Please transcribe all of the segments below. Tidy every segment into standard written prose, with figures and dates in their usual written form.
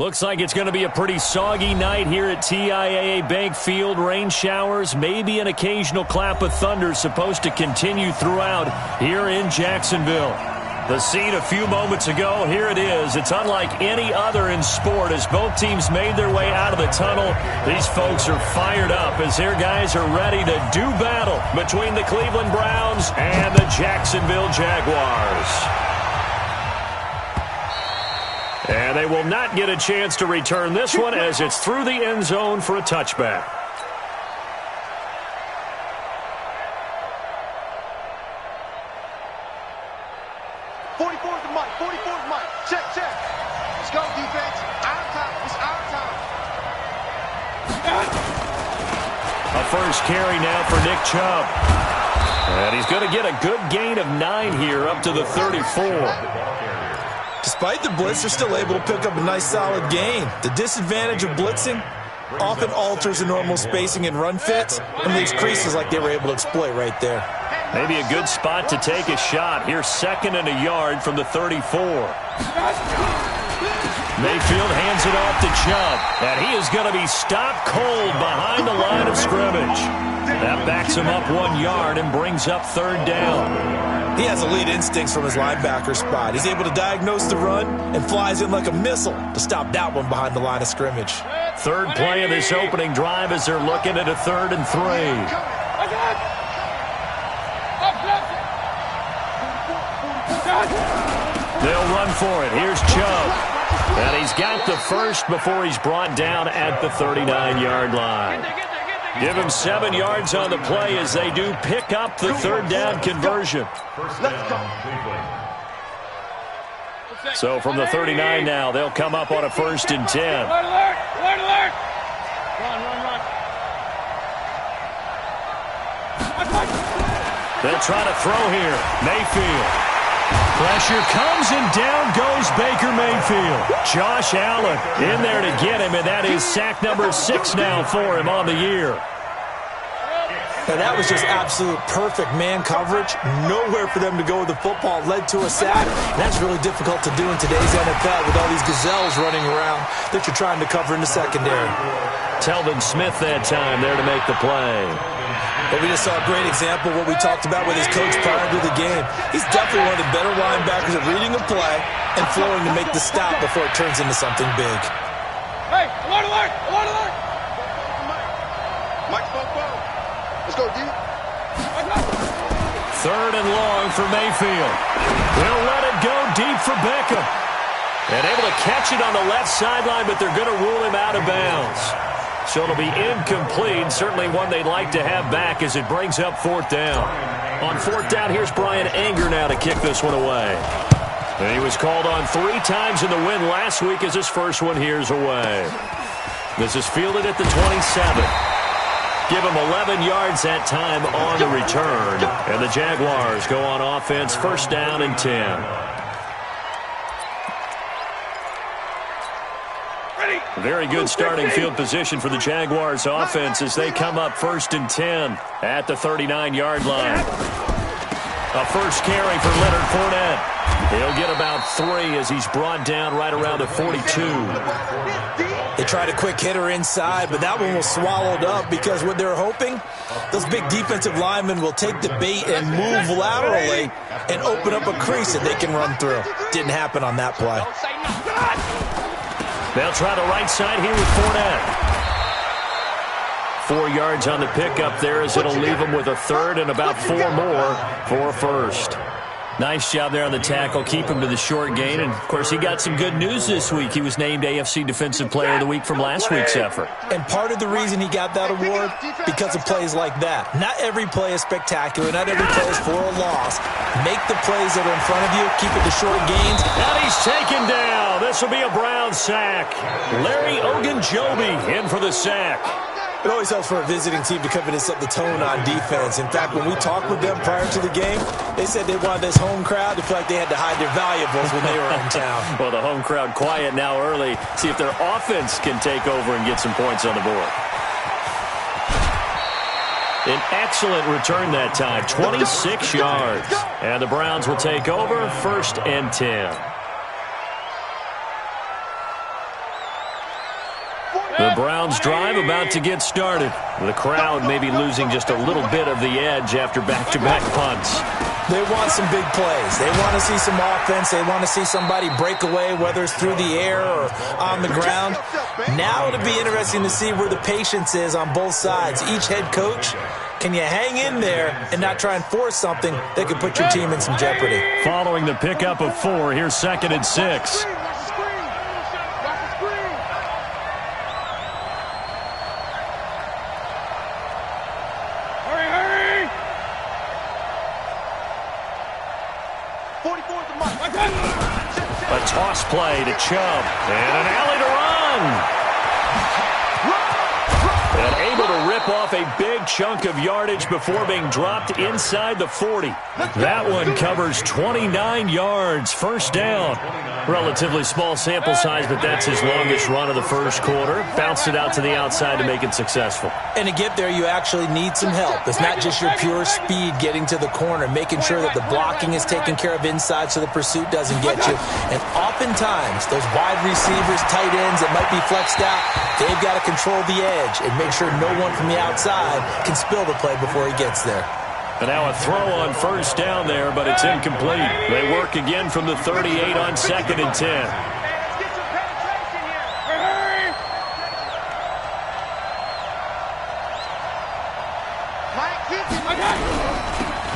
Looks like it's going to be a pretty soggy night here at TIAA Bank Field. Rain showers, maybe an occasional clap of thunder supposed to continue throughout here in Jacksonville. The scene a few moments ago, here it is. It's unlike any other in sport as both teams made their way out of the tunnel. These folks are fired up as their guys are ready to do battle between the Cleveland Browns and the Jacksonville Jaguars. And they will not get a chance to return this one as it's through the end zone for a touchback. Check. Let's go, defense. Our time. It's our time. A first carry now for Nick Chubb. And he's going to get a good gain of 9 here up to the 34. Despite the blitz, they're still able to pick up a nice solid gain. The disadvantage of blitzing often alters the normal spacing and run fits and leaves creases like they were able to exploit right there. Maybe a good spot to take a shot. Here's 2nd and a yard from the 34. Mayfield hands it off to Chubb, and he is going to be stopped cold behind the line of scrimmage. That backs him up 1 yard and brings up 3rd down. He has elite instincts from his linebacker spot. He's able to diagnose the run and flies in like a missile to stop that one behind the line of scrimmage. 3rd play of this opening drive as they're looking at a 3rd and 3. They'll run for it. Here's Chubb. And he's got the first before he's brought down at the 39-yard line. Give him 7 yards on the play as they do pick up the 3rd down conversion. So from the 39 now, they'll come up on a 1st and 10. Alert! Run. They'll try to throw here. Mayfield. Pressure comes and down goes Baker Mayfield. Josh Allen in there to get him, and that is sack number 6 now for him on the year. And that was just absolute perfect man coverage. Nowhere for them to go with the football. Led to a sack. That's really difficult to do in today's NFL with all these gazelles running around that you're trying to cover in the secondary. Telvin Smith that time there to make the play. But we just saw a great example of what we talked about with his coach prior to the game. He's definitely one of the better linebackers at reading a play and flowing to make the stop before it turns into something big. Hey, alert! Mike, let's go, D. 3rd and long for Mayfield. They'll let it go deep for Beckham. And able to catch it on the left sideline, but they're going to rule him out of bounds. So it'll be incomplete, certainly one they'd like to have back as it brings up 4th down. On 4th down, here's Brian Anger now to kick this one away. And he was called on 3 times in the win last week as his first one here's away. This is fielded at the 27. Give him 11 yards that time on the return. And the Jaguars go on offense, 1st down and 10. Very good starting field position for the Jaguars offense as they come up 1st and 10 at the 39-yard line. A first carry for Leonard Fournette. He'll get about 3 as he's brought down right around the 42. They tried a quick hitter inside, but that one was swallowed up because what they're hoping, those big defensive linemen will take the bait and move laterally and open up a crease that they can run through. Didn't happen on that play. They'll try the right side here with Fournette. 4 yards on the pickup there as it'll leave him with a 3rd and about 4 more for a 1st. Nice job there on the tackle. Keep him to the short gain. And, of course, he got some good news this week. He was named AFC Defensive Player of the Week from last week's effort. And part of the reason he got that award, because of plays like that. Not every play is spectacular. Not every play is for a loss. Make the plays that are in front of you. Keep it to short gains. And he's taken down. This will be a Brown sack. Larry Ogunjobi in for the sack. It always helps for a visiting team to come in and set the tone on defense. In fact, when we talked with them prior to the game, they said they wanted this home crowd to feel like they had to hide their valuables when they were in town. Well, the home crowd quiet now early. See if their offense can take over and get some points on the board. An excellent return that time, 26 yards. And the Browns will take over 1st and 10. The Browns drive about to get started. The crowd may be losing just a little bit of the edge after back-to-back punts. They want some big plays. They want to see some offense. They want to see somebody break away, whether it's through the air or on the ground. Now it'll be interesting to see where the patience is on both sides. Each head coach, can you hang in there and not try and force something that could put your team in some jeopardy? Following the pickup of 4, here's 2nd and 6. A toss play to Chubb. And an alley to run. And able to rip off a big chunk of yardage before being dropped inside the 40. That one covers 29 yards. First down. Relatively small sample size, but that's his longest run of the first quarter. Bounced it out to the outside to make it successful. And to get there, you actually need some help. It's not just your pure speed getting to the corner, making sure that the blocking is taken care of inside so the pursuit doesn't get you. And oftentimes, those wide receivers, tight ends that might be flexed out, they've got to control the edge and make sure no one from the outside can spill the play before he gets there. And now a throw on first down there, but it's incomplete. They work again from the 38 on 2nd and 10.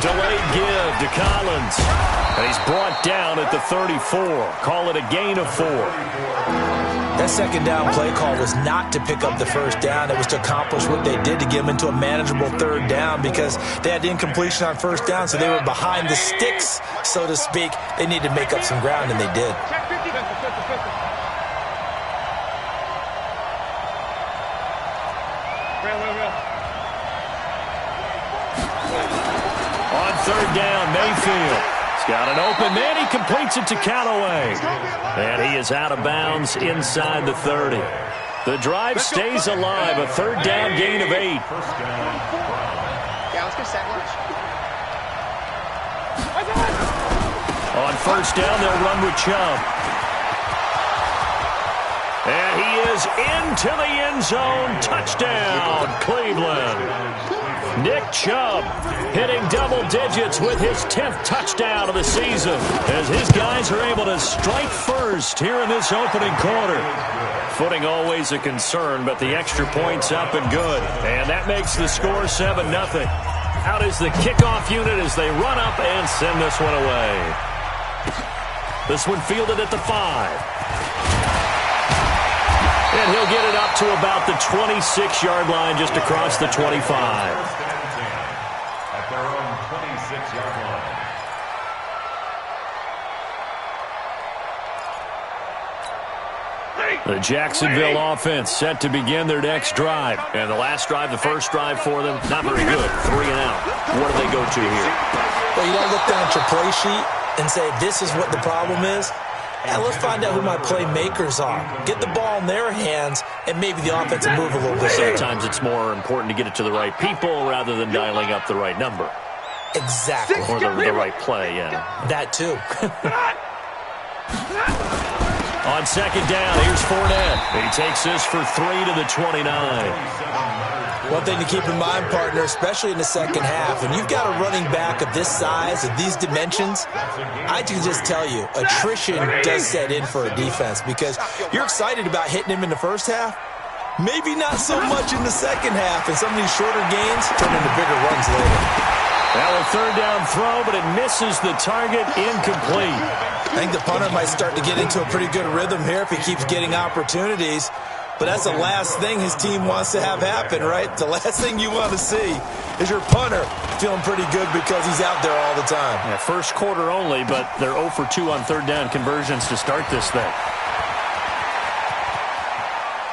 Delayed give to Collins. And he's brought down at the 34. Call it a gain of 4. That second down play call was not to pick up the first down. It was to accomplish what they did to get them into a manageable third down because they had incompletion on first down, so they were behind the sticks, so to speak. They needed to make up some ground, and they did. On third down, Mayfield. Got an open man. He completes it to Callaway. And he is out of bounds inside the 30. The drive stays alive. A third down gain of 8. Yeah, let's get sack lunch. On first down, they'll run with Chubb. And he is into the end zone. Touchdown, Cleveland. Nick Chubb hitting double digits with his 10th touchdown of the season as his guys are able to strike first here in this opening quarter. Footing always a concern, but the extra point's up and good. And that makes the score 7-0. Out is the kickoff unit as they run up and send this one away. This one fielded at the 5. And he'll get it up to about the 26-yard line, just across the 25. At their own 26-yard line. The Jacksonville offense set to begin their next drive. And the last drive, the first drive for them, not very good. 3 and out. What do they go to here? Well, you don't look down at your play sheet and say, this is what the problem is. Yeah, let's find out who my playmakers are. Get the ball in their hands, and maybe the offense will move a little bit. Sometimes it's more important to get it to the right people rather than dialing up the right number. Exactly. Or the right play, yeah. That too. On second down, here's Fournette. He takes this for 3 to the 29. One thing to keep in mind, partner, especially in the second half, when you've got a running back of this size, of these dimensions, I can just tell you, attrition does set in for a defense because you're excited about hitting him in the first half, maybe not so much in the second half, and some of these shorter gains turn into bigger runs later. Now a third down throw, but it misses the target, incomplete. I think the punter might start to get into a pretty good rhythm here if he keeps getting opportunities. But that's the last thing his team wants to have happen, right? The last thing you want to see is your punter feeling pretty good because he's out there all the time. Yeah, first quarter only, but they're 0 for 2 on third down conversions to start this thing.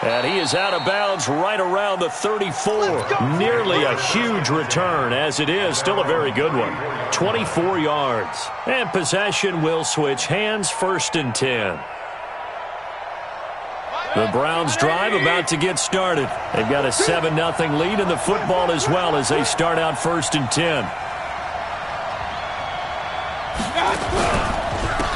And he is out of bounds right around the 34. Nearly a huge return, as it is. Still a very good one. 24 yards. And possession will switch hands, 1st and 10. The Browns drive about to get started. They've got a 7-0 lead in the football as well as they start out 1st and 10.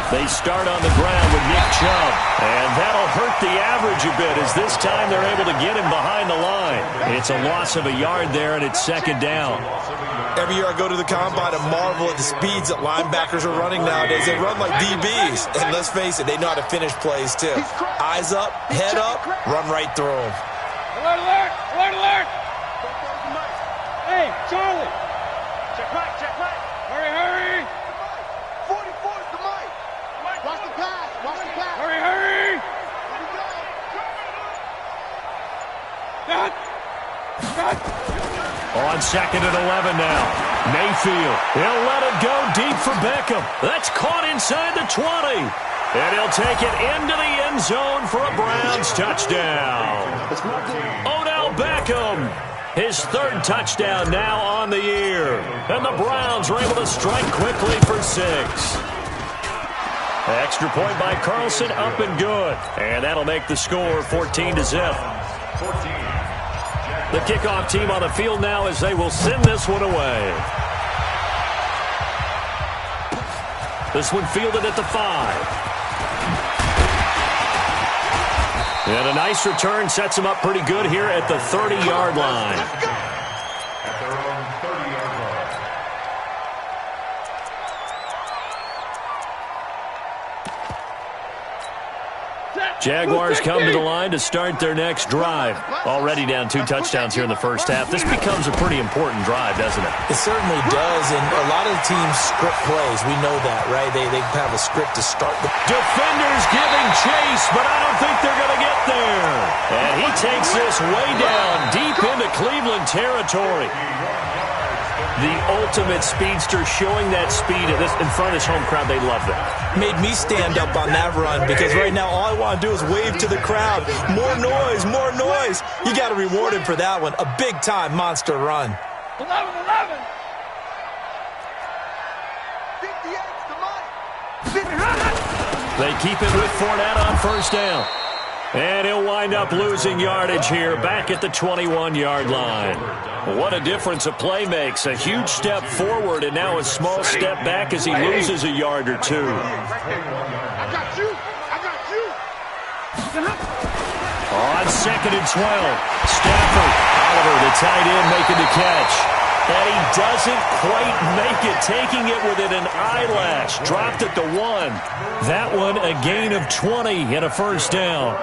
They start on the ground with Nick Chubb. And that'll hurt the average a bit as this time they're able to get him behind the line. It's a loss of a yard there, and it's second down. Every year I go to the combine and marvel at the speeds that linebackers are running nowadays. They run like DBs. And let's face it, they know how to finish plays too. Eyes up, head up, run right through them. Alert, alert! Alert, alert! Hey, Charlie! Check right, check right. Hurry, hurry! 44 is the mic. Watch the pass, watch the pass. Hurry, hurry! Here we go. Cut! Cut! On second and 11 now. Mayfield, he'll let it go deep for Beckham. That's caught inside the 20. And he'll take it into the end zone for a Browns touchdown. Odell Beckham, his third touchdown now on the year. And the Browns are able to strike quickly for 6. Extra point by Carlson, up and good. And that'll make the score 14-0. The kickoff team on the field now as they will send this one away. This one fielded at the 5. And a nice return sets him up pretty good here at the 30-yard line. At their own 30-yard line. Jaguars come to the line to start their next drive. Already down 2 touchdowns here in the first half. This becomes a pretty important drive, doesn't it? It certainly does, and a lot of the teams script plays. We know that, right? They have a script to start the... Defenders giving chase, but I don't think they're going to get there. And he takes this way down, deep into Cleveland territory. The ultimate speedster showing that speed in front of this home crowd. They love that. Made me stand up on that run because right now all I want to do is wave to the crowd. More noise, more noise. You got to reward him for that one. A big-time monster run. 11, 11! 58's the mic. They keep it with Fournette on first down. And he'll wind up losing yardage here back at the 21-yard line. What a difference a play makes. A huge step forward and now a small step back as he loses a yard or 2. I got you. I got you. On second and 12, Stafford, Oliver, the tight end, making the catch. And he doesn't quite make it, taking it within an eyelash. Dropped at the 1. That one a gain of 20 and a first down.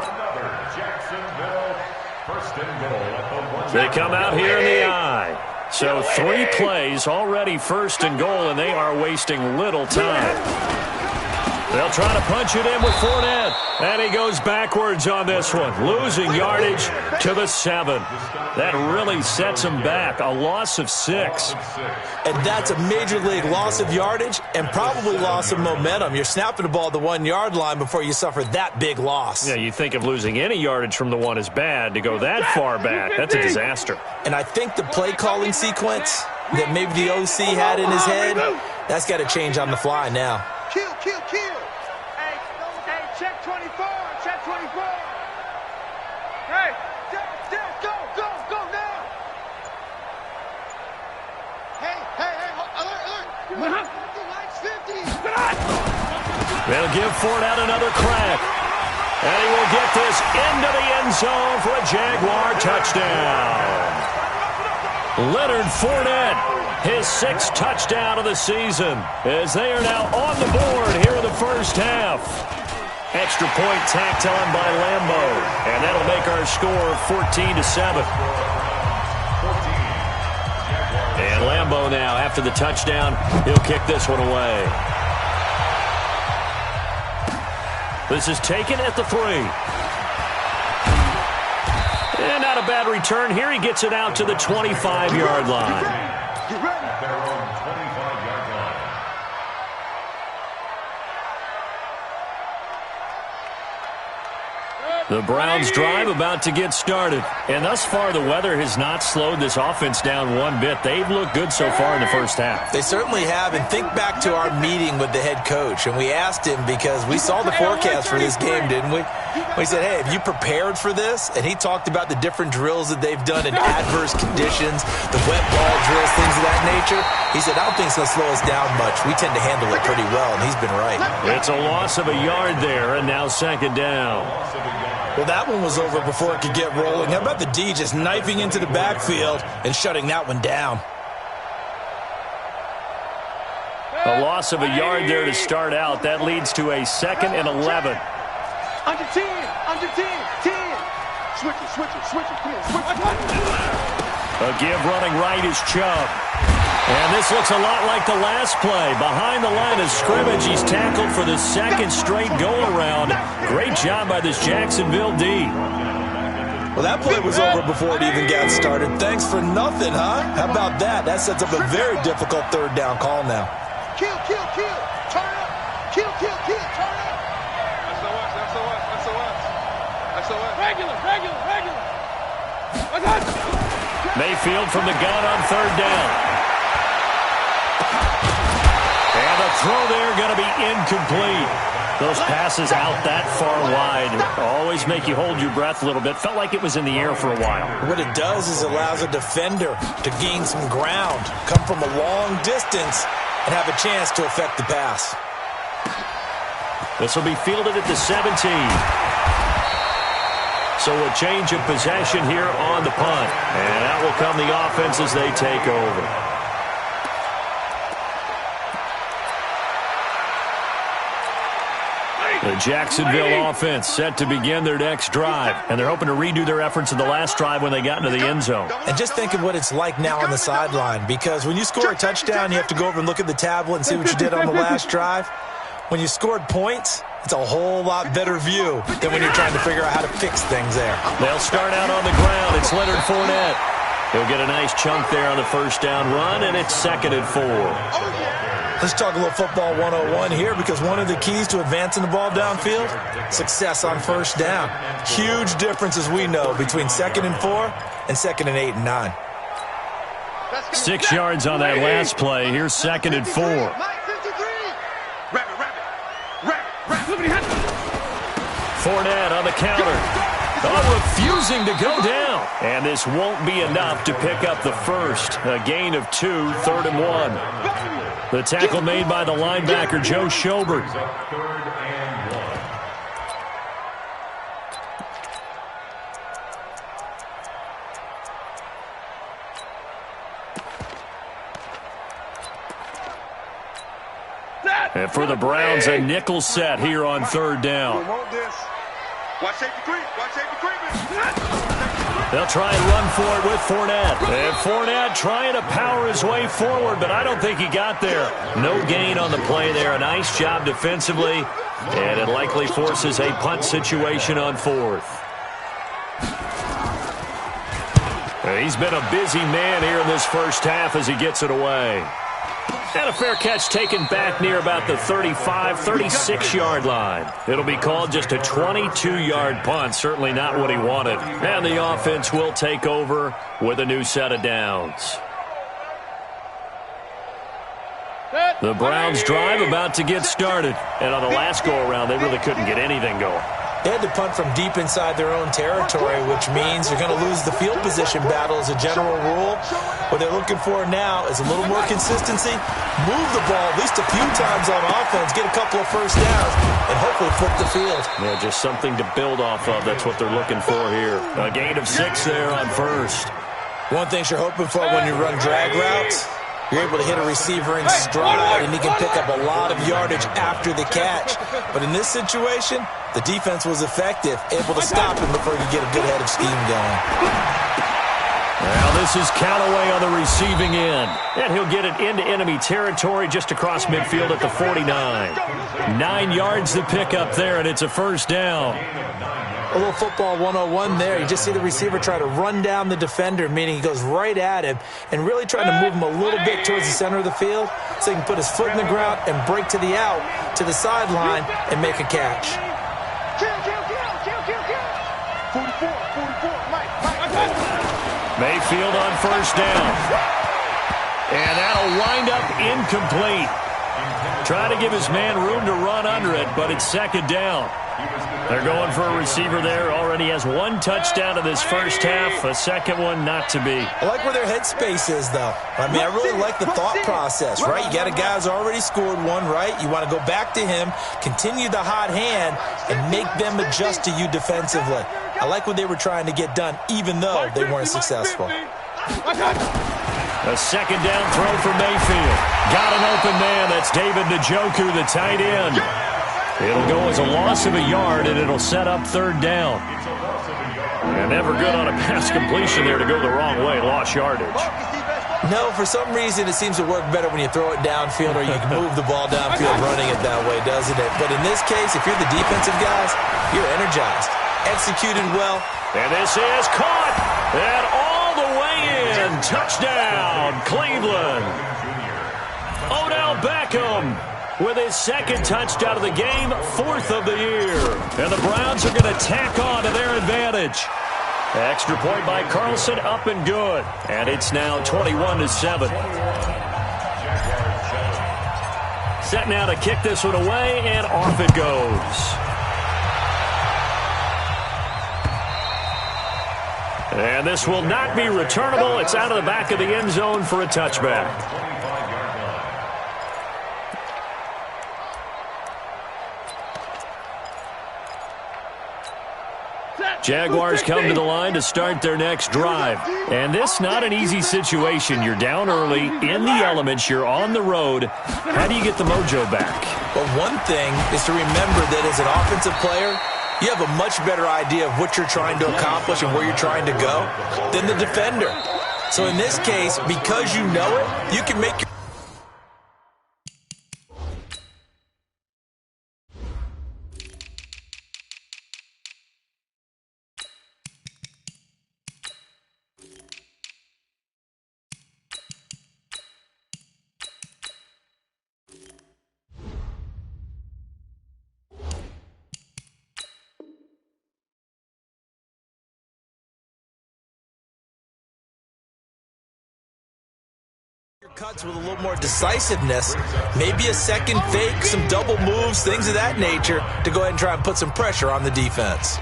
They come out here in the eye. So 3 plays already first and goal, and they are wasting little time. They'll try to punch it in with Fournette. And he goes backwards on this one, losing yardage to the 7. That really sets him back, a loss of 6. And that's a major league loss of yardage and probably loss of momentum. You're snapping the ball at the 1-yard line before you suffer that big loss. Yeah, you think of losing any yardage from the 1 is bad. To go that far back, that's a disaster. And I think the play calling sequence that maybe the OC had in his head, that's got to change on the fly now. Kill, kill, kill. Hey, check 24, check 24. Hey, go now. Hey, alert. 50, likes 50. They'll give Fournette another crack. And he will get this into the end zone for a Jaguar touchdown. Leonard Fournette, his 6th touchdown of the season, as they are now on the board here in the first half. Extra point tacked on by Lambeau, and that'll make our score 14-7. And Lambeau now, after the touchdown, he'll kick this one away. This is taken at the 3. And not a bad return here. He gets it out to the 25-yard line. Get ready. At their own 25-yard line. The Browns drive about to get started. And thus far, the weather has not slowed this offense down one bit. They've looked good so far in the first half. They certainly have. And think back to our meeting with the head coach. And we asked him because we saw the forecast for this game, didn't we? Well, he said, hey, have you prepared for this? And he talked about the different drills that they've done in adverse conditions, the wet ball drills, things of that nature. He said, I don't think it's going to slow us down much. We tend to handle it pretty well, and he's been right. It's a loss of a yard there, and now second down. Well, that one was over before it could get rolling. How about the D just knifing into the backfield and shutting that one down? A loss of a yard there to start out. That leads to a 2nd and 11. Under 10, under 10, 10. Switch it, switch it, switch it. Come on, switch it. A give running right is Chubb. And this looks a lot like the last play. Behind the line of scrimmage, he's tackled for the 2nd straight go-around. Great job by this Jacksonville D. Well, that play was over before it even got started. Thanks for nothing, huh? How about that? That sets up a very difficult third down call now. Kill, kill, kill. Turn up. Kill, kill, kill. Turn up. SOS. Regular. Mayfield from the gun on third down. And the throw there going to be incomplete. Those passes out that far wide always make you hold your breath a little bit. Felt like it was in the air for a while. What it does is allows a defender to gain some ground, come from a long distance, and have a chance to affect the pass. This will be fielded at the 17. So a change of possession here on the punt. And out will come the offense as they take over. The Jacksonville offense set to begin their next drive. And they're hoping to redo their efforts in the last drive when they got into the end zone. And just think of what it's like now on the sideline. Because when you score a touchdown, you have to go over and look at the tablet and see what you did on the last drive. When you scored points, it's a whole lot better view than when you're trying to figure out how to fix things there. They'll start out on the ground. It's Leonard Fournette. He'll get a nice chunk there on the first down run, and it's 2nd and 4. Let's talk a little football 101 here, because one of the keys to advancing the ball downfield, success on first down. Huge difference, as we know, between 2nd and 4 and 2nd and 8 and 9. 6 yards on that last play. Here's 2nd and 4. Fournette on the counter. Refusing to go down. And this won't be enough to pick up the first. A gain of 2, 3rd and 1. The tackle made by the linebacker, Joe Schobert. And for the Browns, a nickel set here on third down. Watch safety creep. Watch safety creep. They'll try and run for it with Fournette. And Fournette trying to power his way forward, but I don't think he got there. No gain on the play there. A nice job defensively, and it likely forces a punt situation on 4th. He's been a busy man here in this first half as he gets it away. And a fair catch taken back near about the 35, 36-yard line. It'll be called just a 22-yard punt. Certainly not what he wanted. And the offense will take over with a new set of downs. The Browns drive about to get started. And on the last go-around, they really couldn't get anything going. They had to punt from deep inside their own territory, which means you're going to lose the field position battle as a general rule. What they're looking for now is a little more consistency, move the ball at least a few times on offense, get a couple of first downs, and hopefully flip the field. Yeah, just something to build off of. That's what they're looking for here. A gain of 6 there on first. One thing you're hoping for when you run drag routes, you're able to hit a receiver in stride, and he can pick up a lot of yardage after the catch. But in this situation, the defense was effective, able to stop him before he could get a good head of steam going. Well, this is Callaway on the receiving end. And he'll get it into enemy territory just across midfield at the 49. 9 yards to pick up there, and it's a first down. A little football 101 there. You just see the receiver try to run down the defender, meaning he goes right at him and really trying to move him a little bit towards the center of the field so he can put his foot in the ground and break to the out, to the sideline, and make a catch. Kill. 44, Mike. Mayfield on first down. And that'll wind up incomplete. Try to give his man room to run under it, but it's second down. They're going for a receiver there. Already has one touchdown in this first half. A second one not to be. I like where their headspace is, though. I mean, I really like the thought process, right? You got a guy who's already scored one, right? You want to go back to him, continue the hot hand, and make them adjust to you defensively. I like what they were trying to get done, even though they weren't successful. A second down throw for Mayfield. Got an open man. That's David Njoku, the tight end. It'll go as a loss of a yard, and it'll set up third down. And never good on a pass completion there to go the wrong way. Lost yardage. No, for some reason, it seems to work better when you throw it downfield or you can move the ball downfield running it that way, doesn't it? But in this case, if you're the defensive guys, you're energized. Executed well. And this is caught. And all the way in. Touchdown, Cleveland. Odell Beckham with his second touchdown of the game, fourth of the year. And the Browns are going to tack on to their advantage. Extra point by Carlson, up and good. And it's now 21-7. Set now to kick this one away, and off it goes. And this will not be returnable. It's out of the back of the end zone for a touchback. Jaguars come to the line to start their next drive. And this not an easy situation. You're down early, in the elements, you're on the road. How do you get the mojo back? Well, one thing is to remember that as an offensive player, you have a much better idea of what you're trying to accomplish and where you're trying to go than the defender. So in this case, because you know it, you can make your cuts with a little more decisiveness, maybe a second fake, some double moves, things of that nature to go ahead and try and put some pressure on the defense.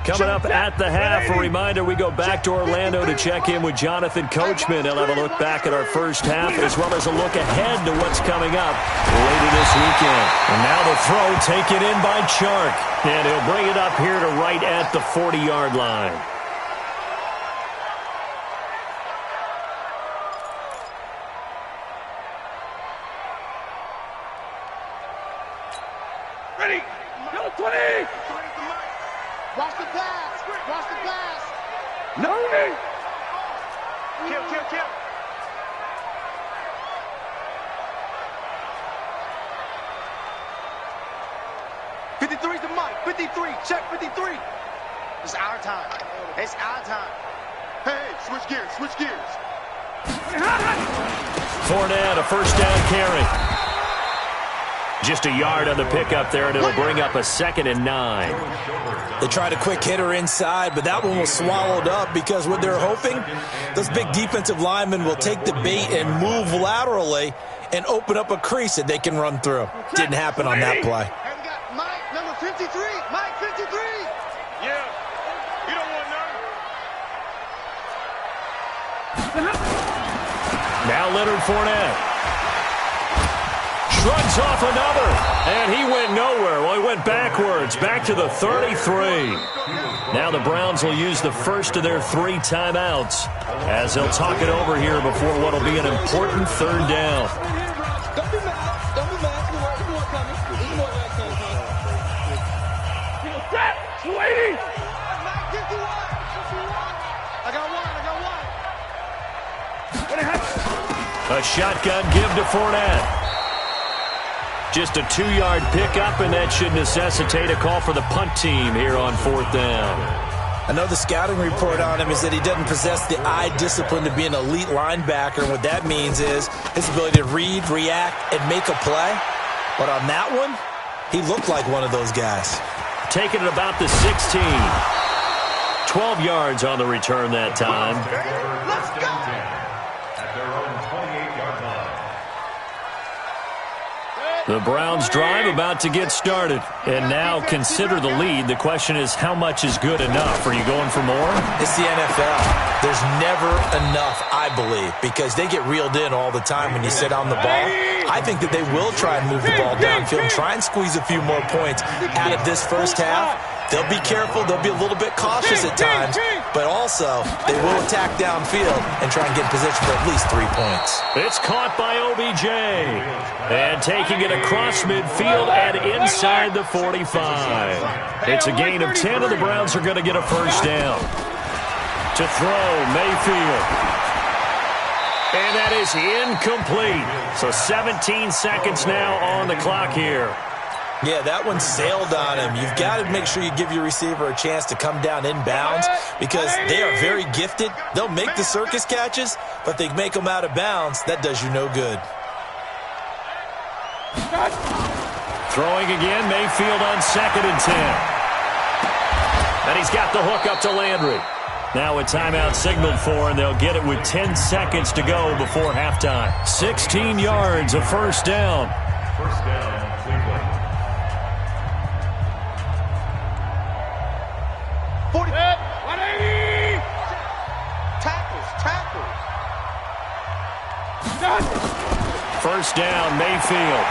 Coming up at the half, a reminder, we go back to Orlando to check in with Jonathan Coachman. He'll have a look back at our first half as well as a look ahead to what's coming up later this weekend. And now the throw taken in by Chark. And he'll bring it up here to right at the 40-yard line. Ready? Go 20! Watch the pass. Watch the pass. No! Kill. 53's the mic. 53. Check 53. It's our time. It's our time. Hey, switch gears. Fournette, a first down carry. Just a yard on the pickup there, and it'll bring up a 2nd and 9. They tried a quick hitter inside, but that one was swallowed up because what they're hoping, those big defensive linemen will take the bait and move laterally and open up a crease that they can run through. Didn't happen on that play. And we got Mike, number 53. Mike, 53. Yeah. You don't want none. Now Leonard Fournette. Shrugs off another, and he went nowhere. Well, he went backwards, back to the 33. Now the Browns will use the first of their 3 timeouts as they'll talk it over here before what will be an important third down. Don't be mad. Don't be mad. There's more coming. There's more coming. Set! 280! Mike, 51. I got one. A shotgun give to Fournette. Just a 2-yard pickup, and that should necessitate a call for the punt team here on 4th down. I know the scouting report on him is that he doesn't possess the eye discipline to be an elite linebacker. What that means is his ability to read, react, and make a play. But on that one, he looked like one of those guys. Taking it about the 16. 12 yards on the return that time. Let's go. At their own 28-yard line. The Browns drive about to get started. And now consider the lead. The question is, how much is good enough? Are you going for more? It's the NFL. There's never enough, I believe, because they get reeled in all the time when you sit on the ball. I think that they will try and move the ball downfield, try and squeeze a few more points out of this first half. They'll be careful. They'll be a little bit cautious at times, but also they will attack downfield and try and get in position for at least 3 points. It's caught by OBJ. And taking it across midfield and inside the 45. It's a gain of 10, and the Browns are going to get a first down. To throw, Mayfield. And that is incomplete. So 17 seconds now on the clock here. Yeah, that one sailed on him. You've got to make sure you give your receiver a chance to come down inbounds because they are very gifted. They'll make the circus catches, but they make them out of bounds. That does you no good. Throwing again, Mayfield on 2nd and 10. And he's got the hook up to Landry. Now a timeout signaled for, and they'll get it with 10 seconds to go before halftime. 16 yards, a first down. First down, Cleveland. 40. 180. Tackles. First down, Mayfield.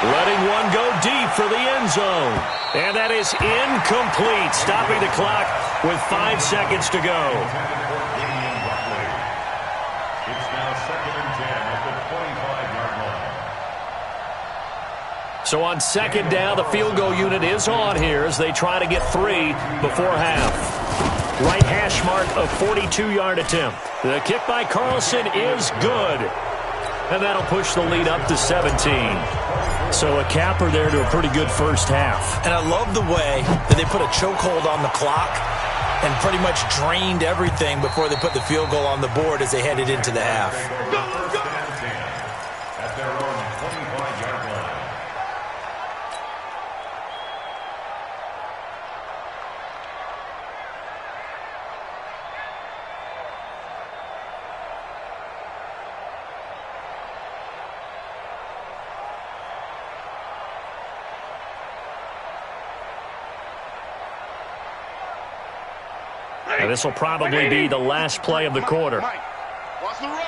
Letting one go deep for the end zone. And that is incomplete, stopping the clock with 5 seconds to go. It's now 2nd and 10 at the 25-yard line. So on 2nd down, the field goal unit is on here as they try to get 3 before half. Right hash mark of 42-yard attempt. The kick by Carlson is good. And that'll push the lead up to 17. So a capper there to a pretty good first half. And I love the way that they put a chokehold on the clock and pretty much drained everything before they put the field goal on the board as they headed into the half. First and 10 at their own 25-yard line. And this will probably be the last play of the quarter. Mike, watch the run.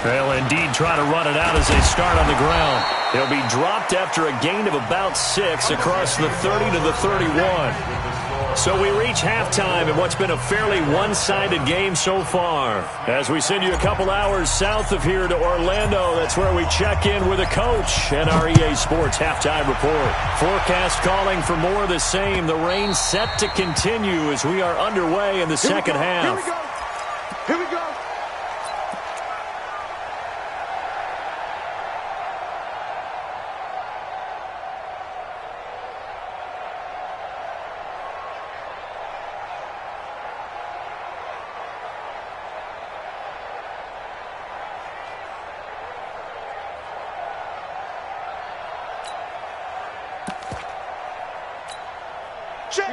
They'll indeed try to run it out as they start on the ground. They'll be dropped after a gain of about 6 across the 30 to the 31. So we reach halftime in what's been a fairly one-sided game so far. As we send you a couple hours south of here to Orlando, that's where we check in with a coach and our EA Sports halftime report. Forecast calling for more of the same. The rain set to continue as we are underway in the second half. Here we go.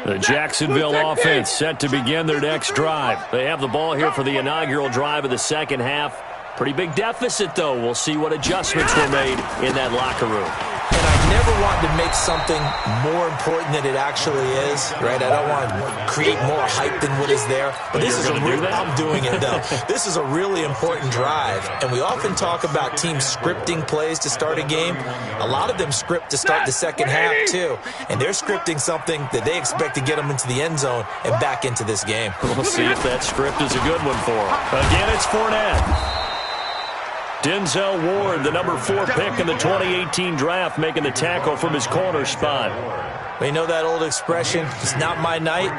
The Jacksonville offense set to begin their next drive. They have the ball here for the inaugural drive of the second half. Pretty big deficit, though. We'll see what adjustments were made in that locker room. And I never want to make something more important than it actually is, right? I don't want to create more hype than what is there. But this is I'm doing it, though. This is a really important drive. And we often talk about teams scripting plays to start a game. A lot of them script to start the second half, too. And they're scripting something that they expect to get them into the end zone and back into this game. We'll see if that script is a good one for them. Again, it's Fournette. Denzel Ward, the number 4 pick in the 2018 draft, making the tackle from his corner spot. We know that old expression, it's not my night.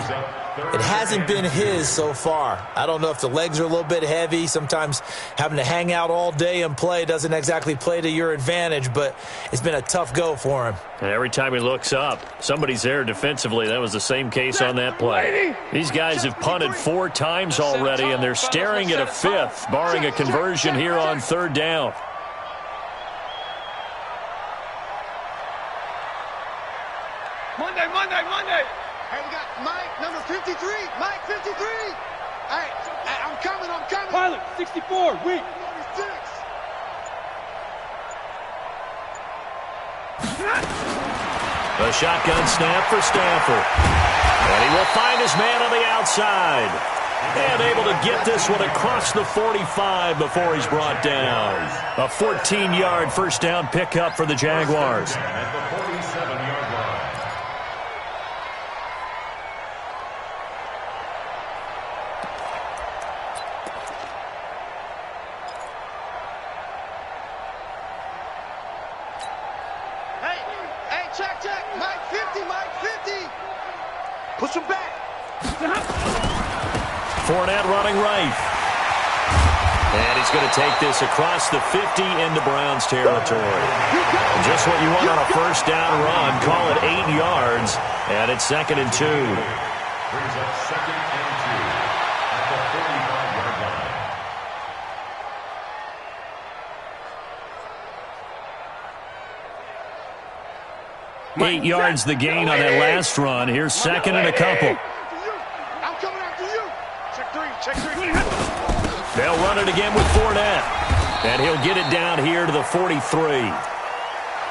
It hasn't been his so far. I don't know if the legs are a little bit heavy. Sometimes having to hang out all day and play doesn't exactly play to your advantage, but it's been a tough go for him. And every time he looks up, somebody's there defensively. That was the same case on that play. These guys have punted 4 times already, and they're staring at a 5th, barring a conversion here on 3rd down. Monday. Hey, we got Mike, number 53. Mike, 53. Hey, I'm coming. Pilot, 64, wait. 46. A shotgun snap for Stafford. And he will find his man on the outside. And able to get this one across the 45 before he's brought down. A 14-yard first down pickup for the Jaguars. At the 47-yard line. Hey, check. Mike 50, Mike 50. Push him back. Fournette running right. And he's going to take this across the 50 into Browns territory. Just what you want on a first down run. Call it 8 yards. And it's 2nd and 2. Brings up 2nd and 2 at the 45-yard line. 8 yards the gain on that last run. Here's 2nd and a couple. I'm coming after you. Check three. They'll run it again with Fournette. And he'll get it down here to the 43.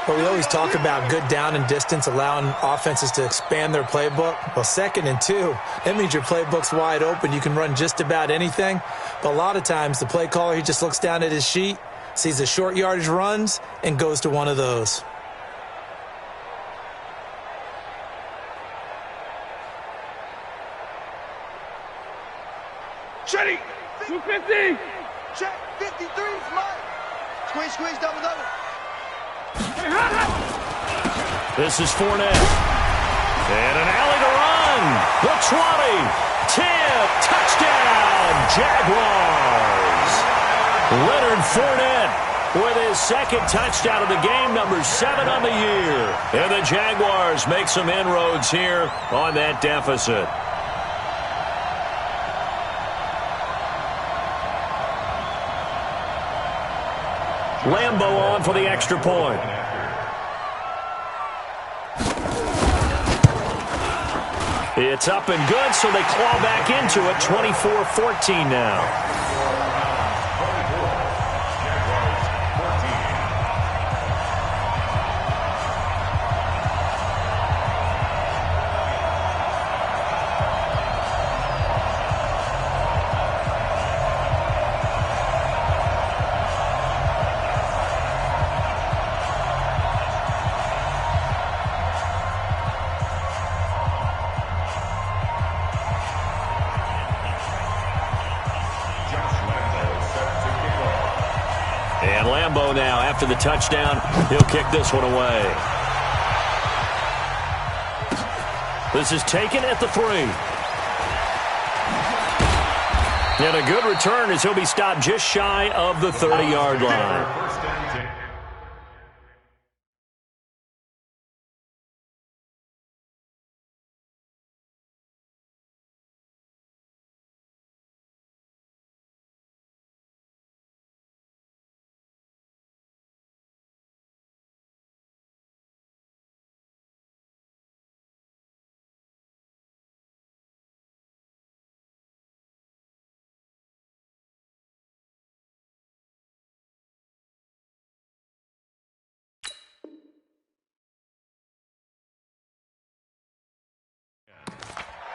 Well, we always talk about good down and distance, allowing offenses to expand their playbook. Well, 2nd and 2, that means your playbook's wide open. You can run just about anything. But a lot of times, the play caller, he just looks down at his sheet, sees the short yardage runs, and goes to one of those. Shetty. 250. Check 53's Mike. Squeeze, double. This is Fournette. And an alley to run. The 20. 10. Touchdown. Jaguars. Leonard Fournette with his 2nd touchdown of the game, number 7 on the year. And the Jaguars make some inroads here on that deficit. Lambeau on for the extra point. It's up and good, so they claw back into it. 24-14 now. And Lambeau now, after the touchdown, he'll kick this one away. This is taken at the 3. And a good return as he'll be stopped just shy of the 30-yard line.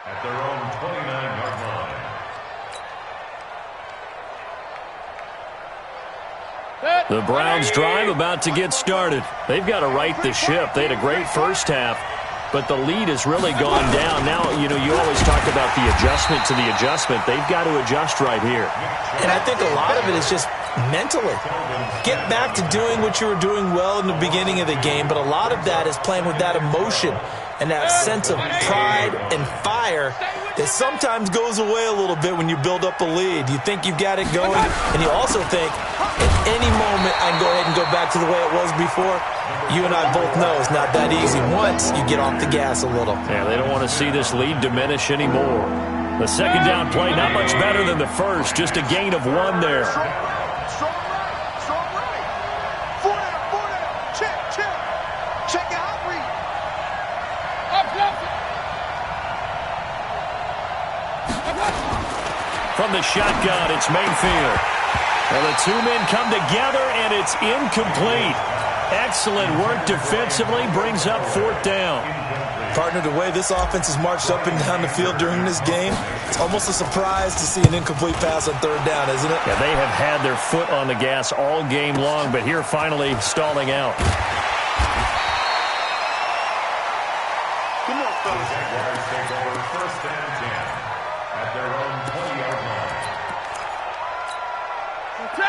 At their own 29-yard line. The Browns drive about to get started. They've got to right the ship. They had a great first half, but the lead has really gone down. Now, you always talk about the adjustment to the adjustment. They've got to adjust right here. And I think a lot of it is just mentally. Get back to doing what you were doing well in the beginning of the game, but a lot of that is playing with that emotion and that sense of pride and fire that sometimes goes away a little bit when you build up a lead. You think you've got it going, and you also think, at any moment, I can go ahead and go back to the way it was before. You and I both know it's not that easy once you get off the gas a little. Yeah, they don't want to see this lead diminish anymore. The second down play, not much better than the first, just a gain of 1 there. Strong right. Fournette. Check out read. From the shotgun, it's Mayfield. And the 2 men come together, and it's incomplete. Excellent work defensively, brings up 4th down. Partner, the way this offense has marched up and down the field during this game, it's almost a surprise to see an incomplete pass on 3rd down, isn't it? Yeah, they have had their foot on the gas all game long, but here finally stalling out. Come on, fellas. Jaguars take over 1st and 10 at their own 20-yard line.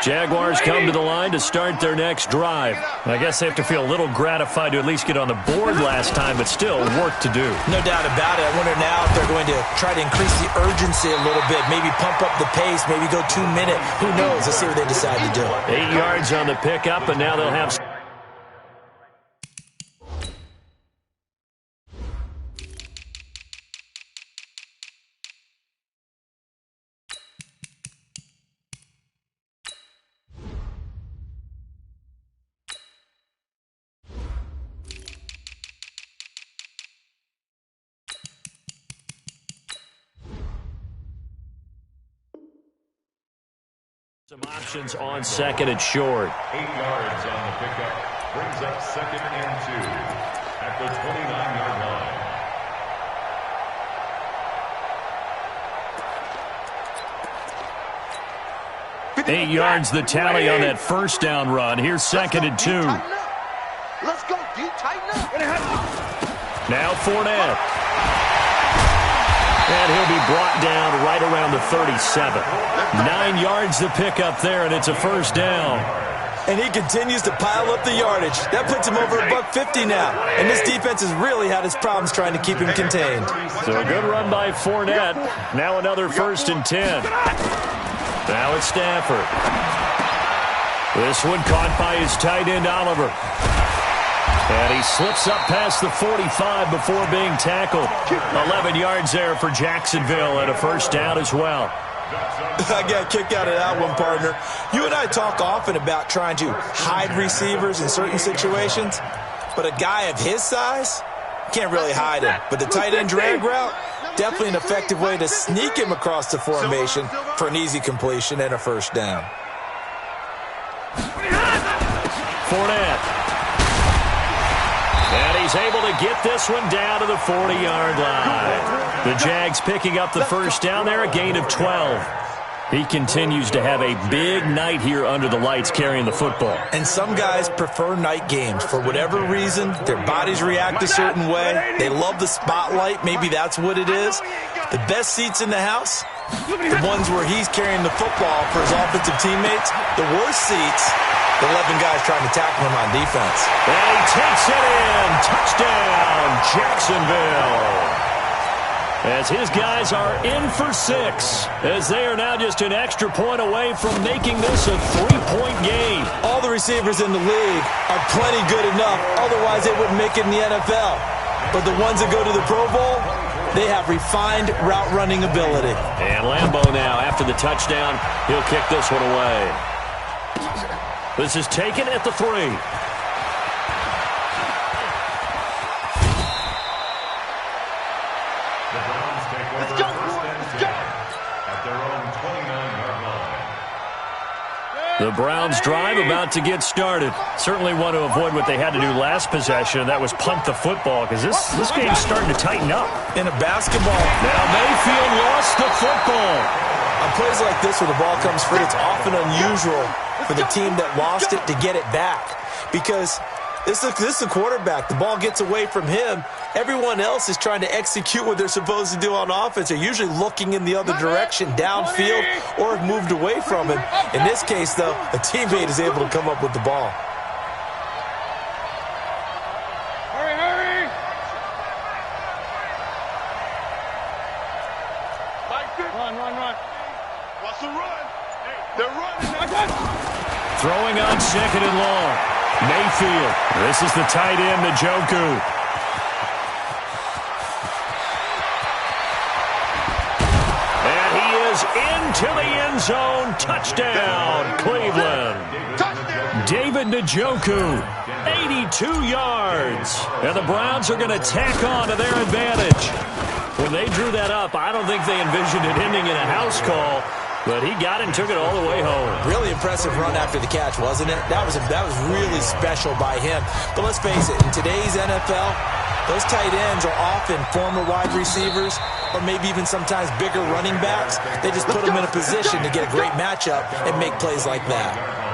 Jaguars come to the line to start their next drive. I guess they have to feel a little gratified to at least get on the board last time, but still work to do. No doubt about it. I wonder now if they're going to try to increase the urgency a little bit, maybe pump up the pace, maybe go 2-minute. Who knows? Let's see what they decide to do. 8 yards on the pickup, and now they'll have... some options on 2nd and short. 8 yards on the pickup. Brings up 2nd and 2 at the 29-yard line. 8 yards the tally on that 1st down run. Here's 2nd and 2. Let's go, D. Tighten up. Now Fournette. And he'll be brought down right around the 37. 9 yards to pick up there, and it's a 1st down. And he continues to pile up the yardage. That puts him over $150 now. And this defense has really had its problems trying to keep him contained. So a good run by Fournette. Now another 1st and 10. Now it's Stafford. This one caught by his tight end, Oliver. And he slips up past the 45 before being tackled. 11 yards there for Jacksonville and a 1st down as well. I got a kick out of that one, partner. You and I talk often about trying to hide receivers in certain situations, but a guy of his size can't really hide him. But the tight end drag route, definitely an effective way to sneak him across the formation for an easy completion and a 1st down. Fournette. And he's able to get this one down to the 40-yard line. The Jags picking up the 1st down there, a gain of 12. He continues to have a big night here under the lights carrying the football. And some guys prefer night games. For whatever reason, their bodies react a certain way. They love the spotlight. Maybe that's what it is. The best seats in the house, the ones where he's carrying the football for his offensive teammates. The worst seats, the 11 guys trying to tackle him on defense. And he takes it in. Touchdown, Jacksonville. As his guys are in for 6, as they are now just an extra point away from making this a 3-point game. All the receivers in the league are plenty good enough, otherwise they wouldn't make it in the NFL. But the ones that go to the Pro Bowl, they have refined route running ability. And Lambeau now, after the touchdown, he'll kick this one away. This is taken at the 3. The Browns drive about to get started. Certainly want to avoid what they had to do last possession, and that was punt the football, because this game's starting to tighten up. In a basketball. Now Mayfield lost the football. On plays like this where the ball comes free, it's often unusual for the team that lost it to get it back, because this is the quarterback. The ball gets away from him. Everyone else is trying to execute what they're supposed to do on offense. They're usually looking in the other direction, downfield, or have moved away from him. In this case, though, a teammate is able to come up with the ball. Hurry, hurry! Run. What's the run? They're running. Throwing on 2nd and long. Mayfield. This is the tight end, Njoku. And he is into the end zone. Touchdown, Cleveland. David Njoku, 82 yards. And the Browns are going to tack on to their advantage. When they drew that up, I don't think they envisioned it ending in a house call. But he got it and took it all the way home. Really impressive run after the catch, wasn't it? That was really special by him. But let's face it, in today's NFL, those tight ends are often former wide receivers or maybe even sometimes bigger running backs. They just put them in a position to get a great matchup and make plays like that.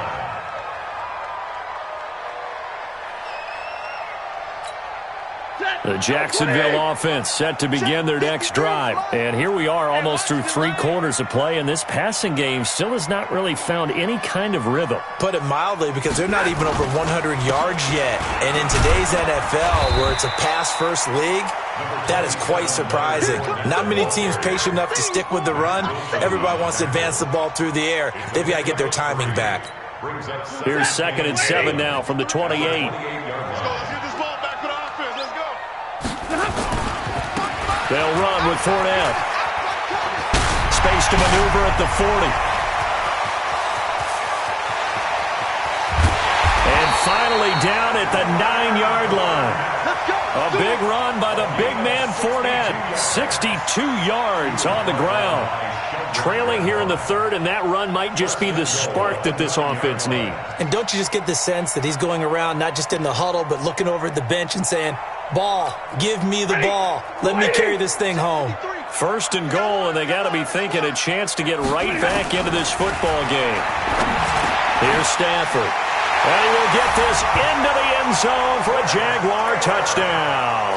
The Jacksonville offense set to begin their next drive. And here we are almost through 3 quarters of play, and this passing game still has not really found any kind of rhythm. Put it mildly, because they're not even over 100 yards yet. And in today's NFL, where it's a pass-first league, that is quite surprising. Not many teams patient enough to stick with the run. Everybody wants to advance the ball through the air. They've got to get their timing back. Here's 2nd and 7 now from the 28. They'll run with Fournette. Space to maneuver at the 40. And finally down at the 9-yard line. A big run by the big man Fournette. 62 yards on the ground. Trailing here in the 3rd, and that run might just be the spark that this offense needs. And don't you just get the sense that he's going around not just in the huddle, but looking over at the bench and saying, ball, give me the ball. Let me carry this thing home. 1st and goal, and they got to be thinking a chance to get right back into this football game. Here's Stafford. And he will get this into the end zone for a Jaguar touchdown.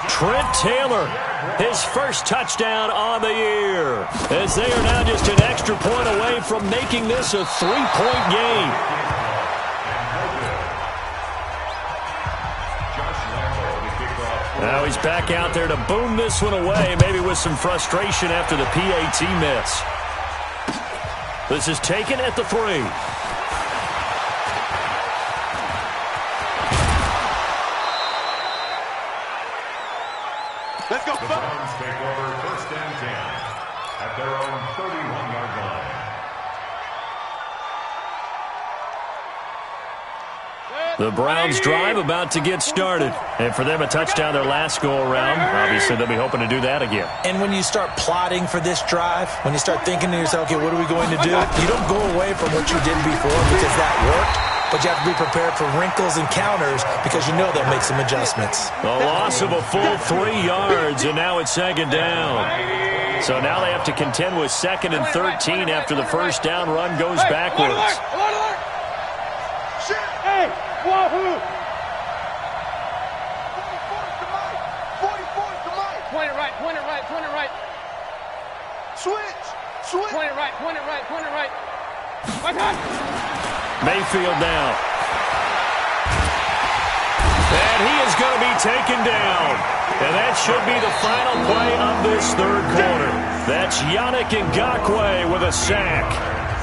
Trent Taylor, his first touchdown on the year, as they are now just an extra point away from making this a 3-point game. Now he's back out there to boom this one away, maybe with some frustration after the PAT miss. This is taken at the 3. Let's go. The Browns take over 1st and 10 at their own 31-yard line. The Browns drive about to get started. And for them, a touchdown their last go-around. Obviously, they'll be hoping to do that again. And when you start plotting for this drive, when you start thinking to yourself, okay, what are we going to do? You don't go away from what you did before because that worked. But you have to be prepared for wrinkles and counters because you know they'll make some adjustments. A loss of a full 3 yards, and now it's 2nd down. So now they have to contend with 2nd and 13 after the first down run goes backwards. Hey, wahoo! 44 to Mike. Point it right, point it right, point it right. Switch. Point it right, point it right, point it right. My God! Mayfield now. And he is going to be taken down. And that should be the final play of this 3rd quarter. That's Yannick Ngakoue with a sack.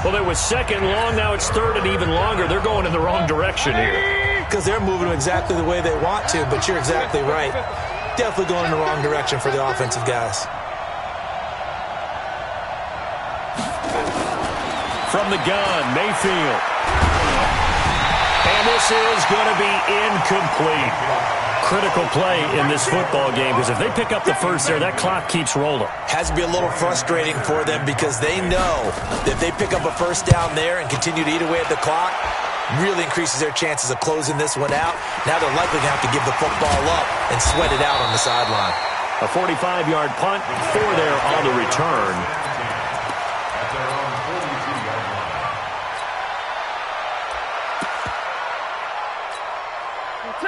Well, it was 2nd long, now it's 3rd and even longer. They're going in the wrong direction here. Because they're moving exactly the way they want to, but you're exactly right. Definitely going in the wrong direction for the offensive guys. From the gun, Mayfield. And this is going to be incomplete. Critical play in this football game, because if they pick up the first there, that clock keeps rolling. Has to be a little frustrating for them because they know that if they pick up a first down there and continue to eat away at the clock, really increases their chances of closing this one out. Now they're likely going to have to give the football up and sweat it out on the sideline. A 45-yard punt, 4 there on the return.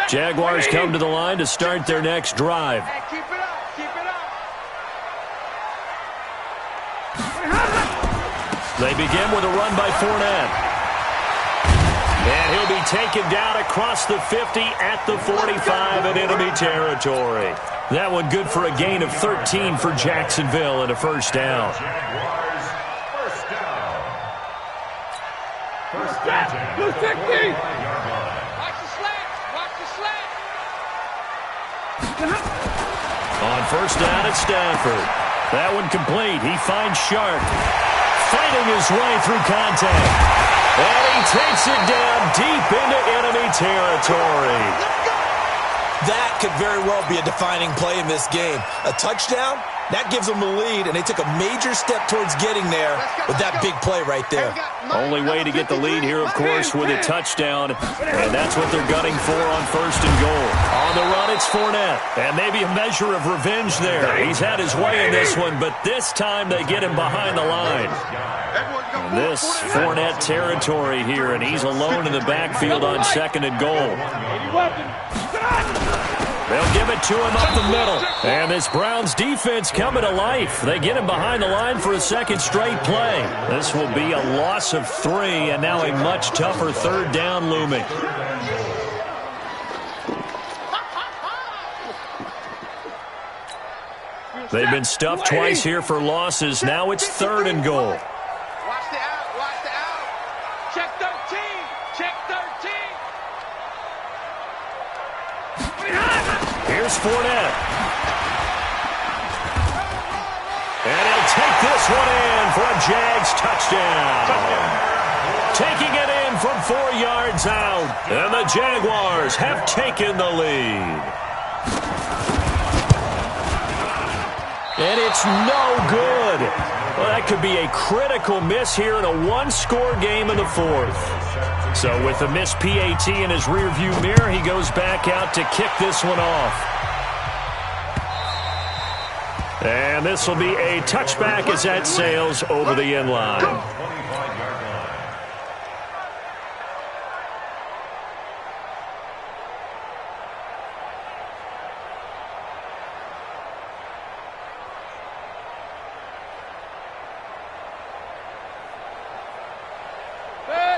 Jaguars come to the line to start their next drive. Hey, keep it up. Keep it up. They begin with a run by Fournette. And he'll be taken down across the 50 at the 45 in enemy territory. That one good for a gain of 13 for Jacksonville and a first down. Jaguars, first down. First down. Blue 60! Watch the slant. Watch the slant. On first down at Stafford. That one complete. He finds Sharp. Fighting his way through contact. And he takes it down deep into enemy territory. That could very well be a defining play in this game. A touchdown, that gives them the lead, and they took a major step towards getting there with that big play right there. Only way to get the lead here, of course, with a touchdown, and that's what they're gunning for on 1st and goal. On the run, it's Fournette, and maybe a measure of revenge there. He's had his way in this one, but this time they get him behind the line. And this Fournette territory here, and he's alone in the backfield on 2nd and goal. They'll give it to him up the middle. And this Browns defense coming to life. They get him behind the line for a second straight play. This will be a loss of 3, and now a much tougher 3rd down looming. They've been stuffed twice here for losses. Now it's 3rd and goal. Watch the out. Watch the out. Check 13. Check 13. Here's Fournette. And he'll take this one in for a Jags touchdown. Taking it in from 4 yards out. And the Jaguars have taken the lead. And it's no good. Well, that could be a critical miss here in a 1-score game in the 4th. So with a missed PAT in his rearview mirror, he goes back out to kick this one off. And this will be a touchback as that sails over the end line.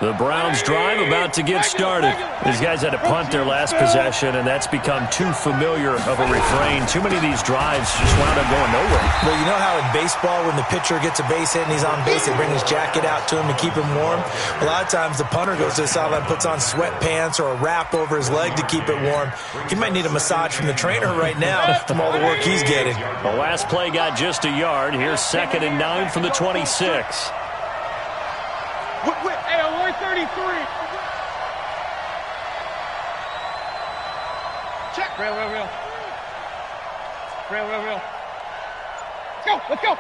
The Browns drive about to get started. These guys had to punt their last possession, and that's become too familiar of a refrain. Too many of these drives just wound up going nowhere. Well, you know how in baseball when the pitcher gets a base hit and he's on base, they bring his jacket out to him to keep him warm? A lot of times the punter goes to the sideline, puts on sweatpants or a wrap over his leg to keep it warm. He might need a massage from the trainer right now from all the work he's getting. The last play got just a yard. Here's 2nd and 9 from the 26. Hey, alert 33. Check. Real. Let's go.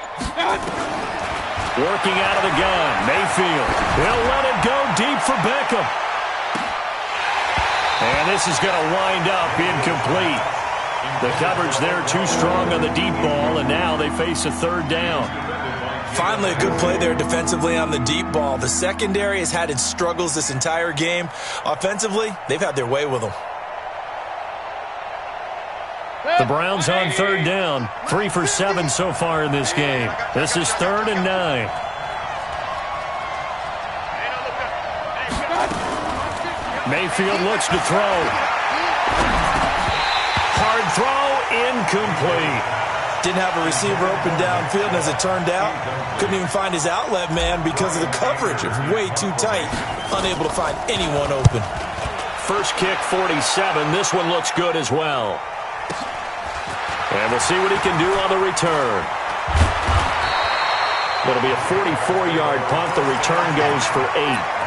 Working out of the gun, Mayfield. He'll let it go deep for Beckham. And this is going to wind up incomplete. The coverage there too strong on the deep ball, and now they face a 3rd down. Finally, a good play there defensively on the deep ball. The secondary has had its struggles this entire game. Offensively, they've had their way with them. The Browns on 3rd down. 3 for 7 so far in this game. This is 3rd and 9. Mayfield looks to throw. Hard throw, incomplete. Didn't have a receiver open downfield, and as it turned out, couldn't even find his outlet man because of the coverage. It was way too tight, unable to find anyone open. First kick, 47. This one looks good as well. And we'll see what he can do on the return. It'll be a 44-yard punt. The return goes for 8.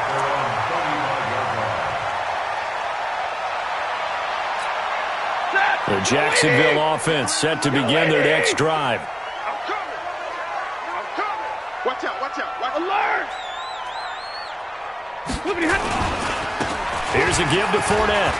The Jacksonville offense set to begin their next drive. I'm coming. Watch out. Alert. Here's a give to Fournette.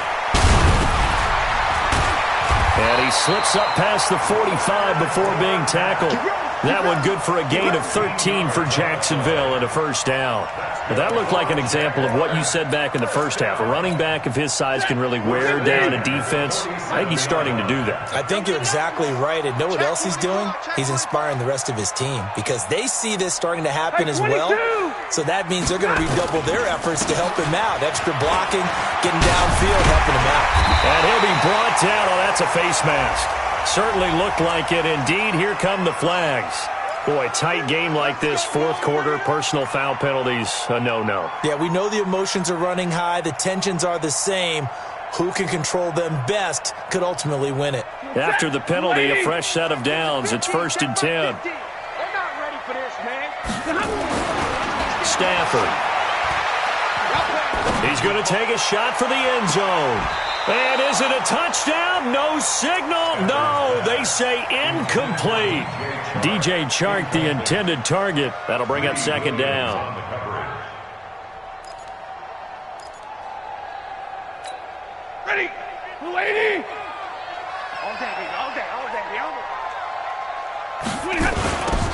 And he slips up past the 45 before being tackled. That one good for a gain of 13 for Jacksonville and a 1st down. But that looked like an example of what you said back in the first half. A running back of his size can really wear down a defense. I think he's starting to do that. I think you're exactly right. And know what else he's doing? He's inspiring the rest of his team because they see this starting to happen as well. So that means they're going to redouble their efforts to help him out. Extra blocking, getting downfield, helping him out. And he'll be brought down. Oh, that's a face mask. Certainly looked like it. Indeed, here come the flags. Boy, tight game like this, 4th quarter, personal foul penalties, a no-no. Yeah, we know the emotions are running high. The tensions are the same. Who can control them best could ultimately win it. After the penalty, a fresh set of downs. It's 1st and 10. They're not ready for this, man. Stafford. He's going to take a shot for the end zone. And is it a touchdown? No signal. No, they say incomplete. DJ Chark, the intended target. That'll bring up second down. Ready? Lady!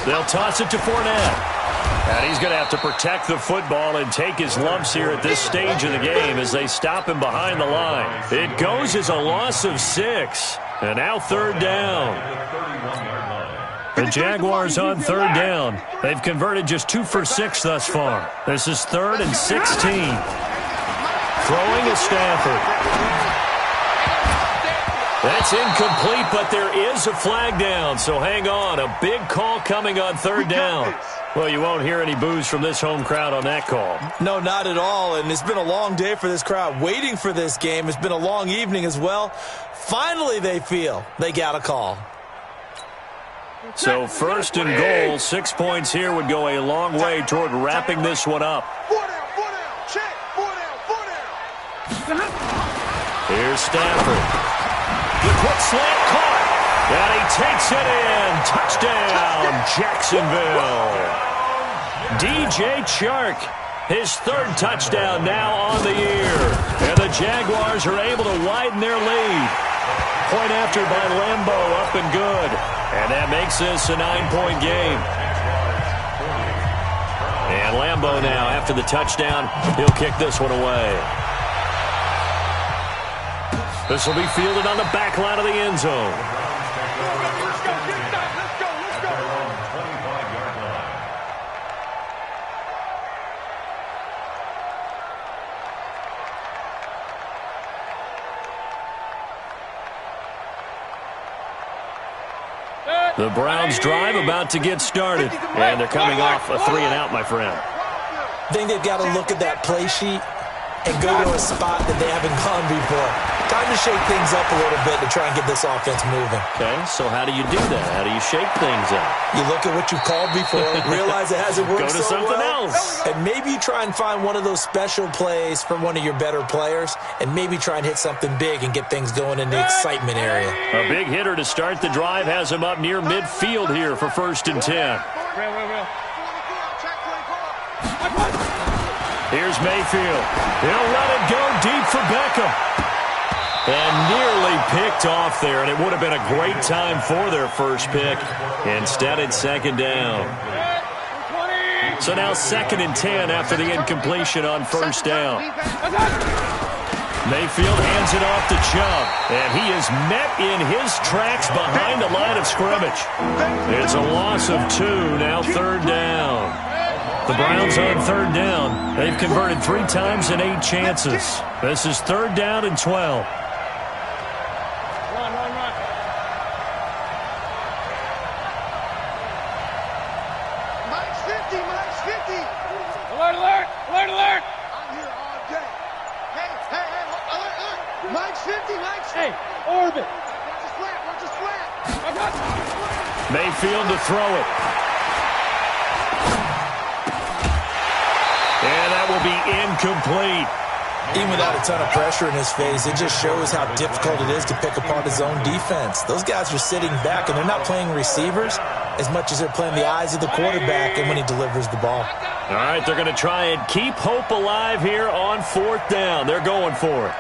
They'll toss it to Fournette. And he's going to have to protect the football and take his lumps here at this stage of the game as they stop him behind the line. It goes as a loss of 6. And now third down. The Jaguars on third down. They've converted just 2 for 6 thus far. This is 3rd and 16. Throwing is Stafford. That's incomplete, but there is a flag down, so hang on. A big call coming on third down. Well, you won't hear any boos from this home crowd on that call. No, not at all, and it's been a long day for this crowd waiting for this game. It's been a long evening as well. Finally, they feel they got a call. So 1st and goal, 6 points here would go a long way toward wrapping this one up. 4 down, check, 4 down. Here's Stafford. The quick slant caught. And he takes it in. Touchdown, Jacksonville. DJ Chark, his 3rd touchdown now on the year. And the Jaguars are able to widen their lead. Point after by Lambo, up and good. And that makes this a 9-point game. And Lambo now, after the touchdown, he'll kick this one away. This will be fielded on the back line of the end zone. The Browns drive about to get started. And they're coming off a 3-and-out, my friend. I think they've got to look at that play sheet and go to a spot that they haven't gone before. Time to shake things up a little bit to try and get this offense moving. Okay, so how do you do that? How do you shake things up? You look at what you called before, realize it hasn't worked Go to so something well, else. and maybe you try and find one of those special plays from one of your better players, and maybe try and hit something big and get things going in the excitement area. A big hitter to start the drive has him up near midfield here for 1st and 10. Here's Mayfield. He'll let it go deep for Beckham. And nearly picked off there, and it would have been a great time for their first pick. Instead, it's 2nd down. So now 2nd and 10 after the incompletion on 1st down. Mayfield hands it off to Chubb, and he is met in his tracks behind the line of scrimmage. It's a loss of 2, now 3rd down. The Browns on 3rd down. They've converted 3 times in 8 chances. This is 3rd down and 12. Mayfield to throw it. And that will be incomplete. Even without a ton of pressure in his face, it just shows how difficult it is to pick apart his own defense. Those guys are sitting back, and they're not playing receivers as much as they're playing the eyes of the quarterback and when he delivers the ball. All right, they're going to try and keep hope alive here on 4th down. They're going for it.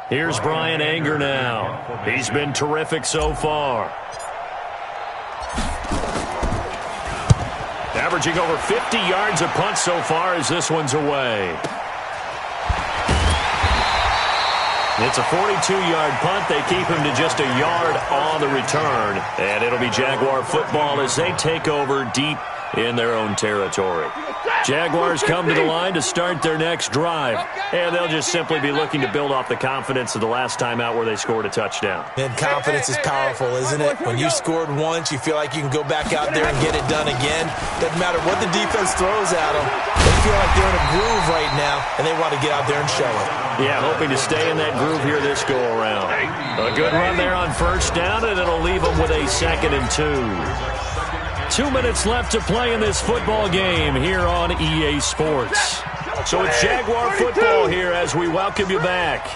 Here's Brian Anger now. He's been terrific so far. Averaging over 50 yards a punt so far as this one's away. It's a 42-yard punt. They keep him to just a yard on the return. And it'll be Jaguar football as they take over deep in their own territory. Jaguars come to the line to start their next drive. And they'll just simply be looking to build off the confidence of the last time out where they scored a touchdown. And confidence is powerful, isn't it? When you scored once, you feel like you can go back out there and get it done again. Doesn't matter what the defense throws at them. They feel like they're in a groove right now, and they want to get out there and show it. Yeah, hoping to stay in that groove here this go-around. A good run there on first down, and it'll leave them with a 2nd and 2. 2 minutes left to play in this football game here on EA Sports. So it's Jaguar football here as we welcome you back.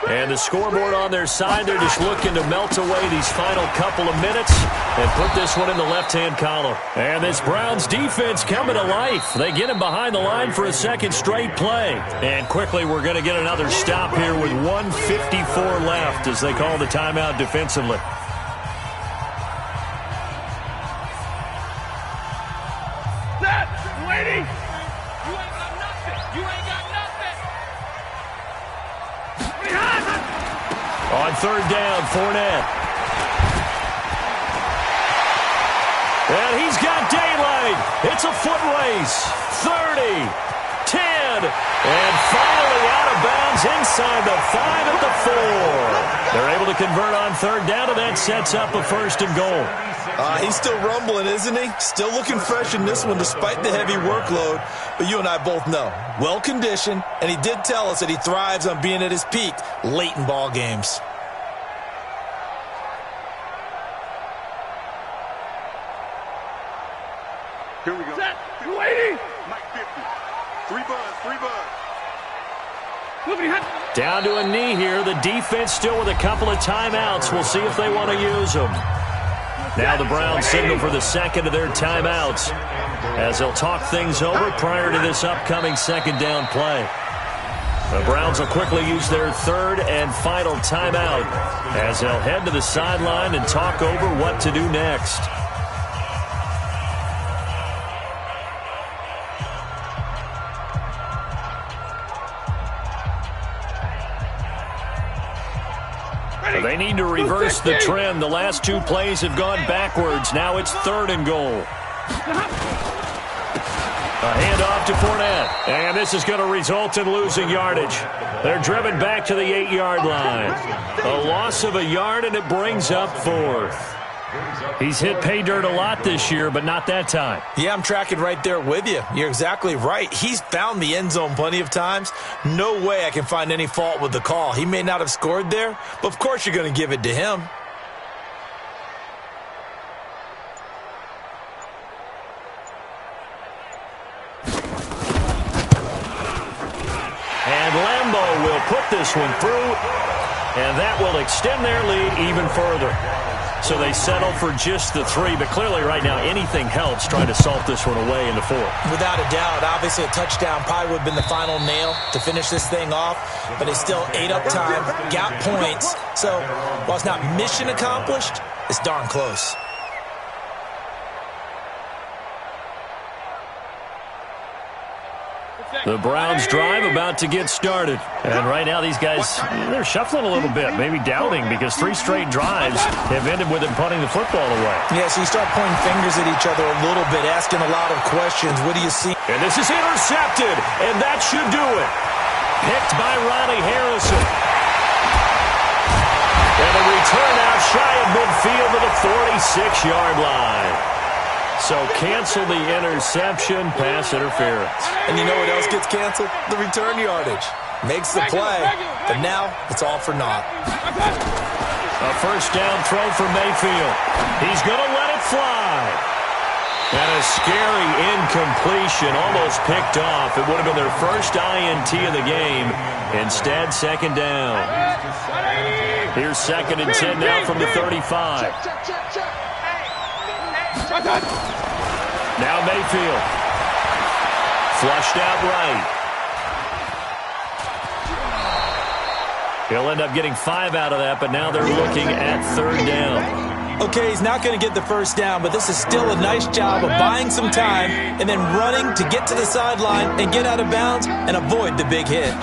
And the scoreboard on their side, they're just looking to melt away these final couple of minutes and put this one in the left-hand column. And this Browns defense coming to life. They get him behind the line for a second straight play. And quickly we're going to get another stop here with 1:54 left as they call the timeout defensively. Lady! You ain't got nothing! You ain't got nothing! On third down, Fournette. And he's got daylight. It's a foot race. 30, 10, and finally out of bounds inside the 5 at the 4. They're able to convert on third down, and that sets up a 1st and goal. He's still rumbling, isn't he? Still looking fresh in this one despite the heavy workload. But you and I both know, well-conditioned, and he did tell us that he thrives on being at his peak late in ball games. Here we go. Set! You waiting? Mike 50. 3 buzz, 3 buzz. Down to a knee here. The defense still with a couple of timeouts. We'll see if they want to use them. Now the Browns signal for the second of their timeouts as they'll talk things over prior to this upcoming 2nd down play. The Browns will quickly use their 3rd and final timeout as they'll head to the sideline and talk over what to do next. They need to reverse the trend. The last 2 plays have gone backwards. Now it's 3rd and goal. A handoff to Fournette. And this is going to result in losing yardage. They're driven back to the 8-yard line. A loss of a yard, and it brings up 4th. He's hit pay dirt a lot this year, but not that time. Yeah, I'm tracking right there with you. You're exactly right. He's found the end zone plenty of times. No way I can find any fault with the call. He may not have scored there, but of course you're going to give it to him. And Lambeau will put this one through, and that will extend their lead even further. So they settle for just the 3, but clearly right now anything helps trying to salt this one away in the 4th. Without a doubt, obviously a touchdown probably would have been the final nail to finish this thing off, but it's still ate up time, got points. So while it's not mission accomplished, it's darn close. The Browns drive about to get started. And right now these guys, they're shuffling a little bit, maybe doubting because 3 straight drives have ended with them punting the football away. Yeah, so you start pointing fingers at each other a little bit, asking a lot of questions. What do you see? And this is intercepted, and that should do it. Picked by Ronnie Harrison. And a return out shy of midfield to the 46-yard line. So cancel the interception, pass interference. And you know what else gets canceled? The return yardage. Makes the play, but now it's all for naught. A 1st down throw for Mayfield. He's going to let it fly. And a scary incompletion, almost picked off. It would have been their first INT of the game. Instead, 2nd down. Here's 2nd and 10 now from the 35. Now Mayfield. Flushed out right. He'll end up getting 5 out of that, but now they're looking at 3rd down. Okay, he's not going to get the first down, but this is still a nice job of buying some time and then running to get to the sideline and get out of bounds and avoid the big hit.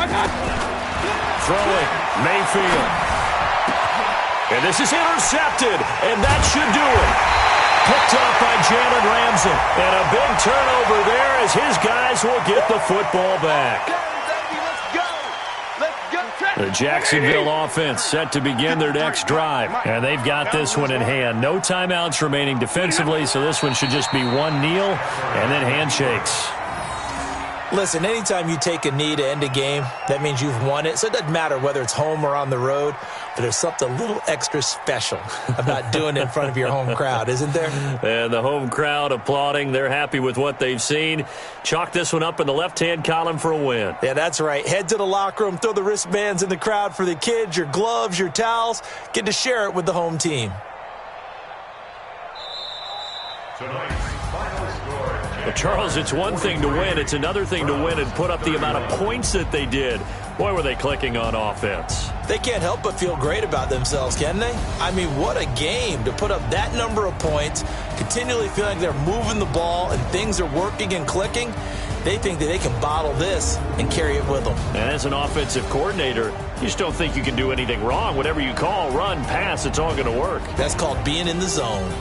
Throwing, Mayfield. And this is intercepted, and that should do it. Picked off by Jalen Ramsey. And a big turnover there as his guys will get the football back. The Jacksonville offense set to begin their next drive. And they've got this one in hand. No timeouts remaining defensively, so this one should just be one kneel and then handshakes. Listen, anytime you take a knee to end a game, that means you've won it. So it doesn't matter whether it's home or on the road, but there's something a little extra special about doing it in front of your home crowd, isn't there? And the home crowd applauding. They're happy with what they've seen. Chalk this one up in the left-hand column for a win. Yeah, that's right. Head to the locker room, throw the wristbands in the crowd for the kids, your gloves, your towels. Get to share it with the home team. Well, Charles, it's one thing to win. It's another thing to win and put up the amount of points that they did. Boy, were they clicking on offense. They can't help but feel great about themselves, can they? I mean, what a game to put up that number of points, continually feeling like they're moving the ball and things are working and clicking. They think that they can bottle this and carry it with them. And as an offensive coordinator, you just don't think you can do anything wrong. Whatever you call, run, pass, it's all going to work. That's called being in the zone.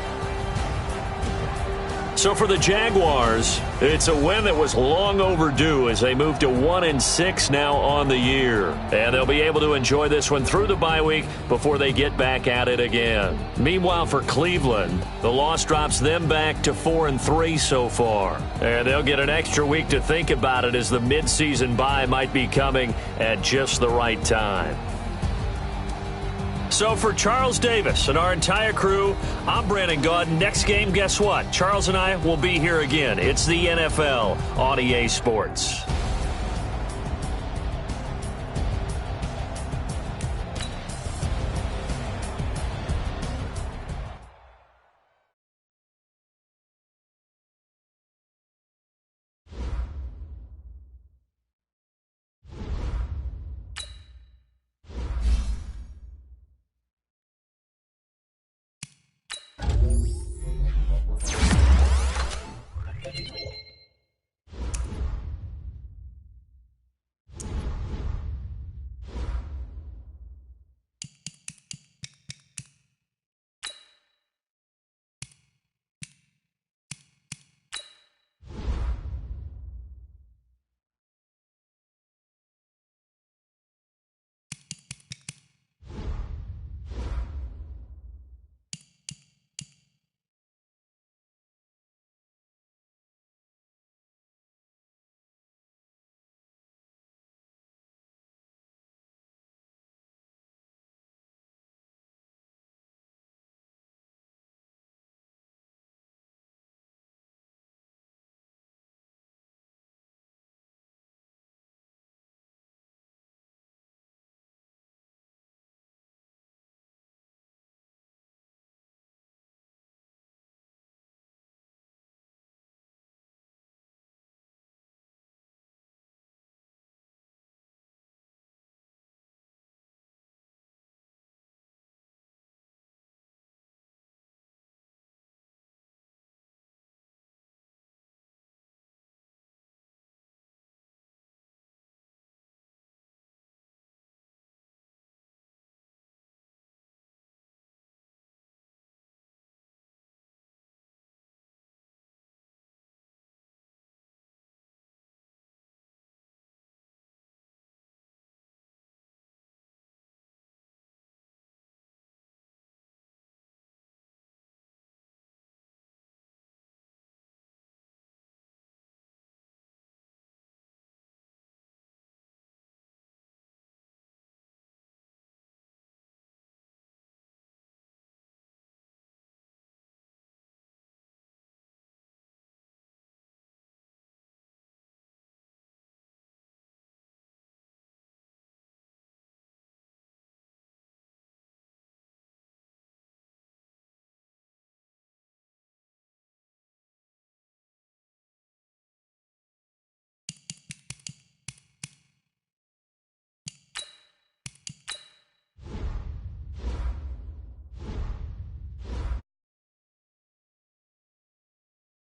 So for the Jaguars, it's a win that was long overdue as they move to 1-6 now on the year. And they'll be able to enjoy this one through the bye week before they get back at it again. Meanwhile, for Cleveland, the loss drops them back to 4-3 so far. And they'll get an extra week to think about it as the midseason bye might be coming at just the right time. So for Charles Davis and our entire crew, I'm Brandon Gaudin. Next game, guess what? Charles and I will be here again. It's the NFL on EA Sports.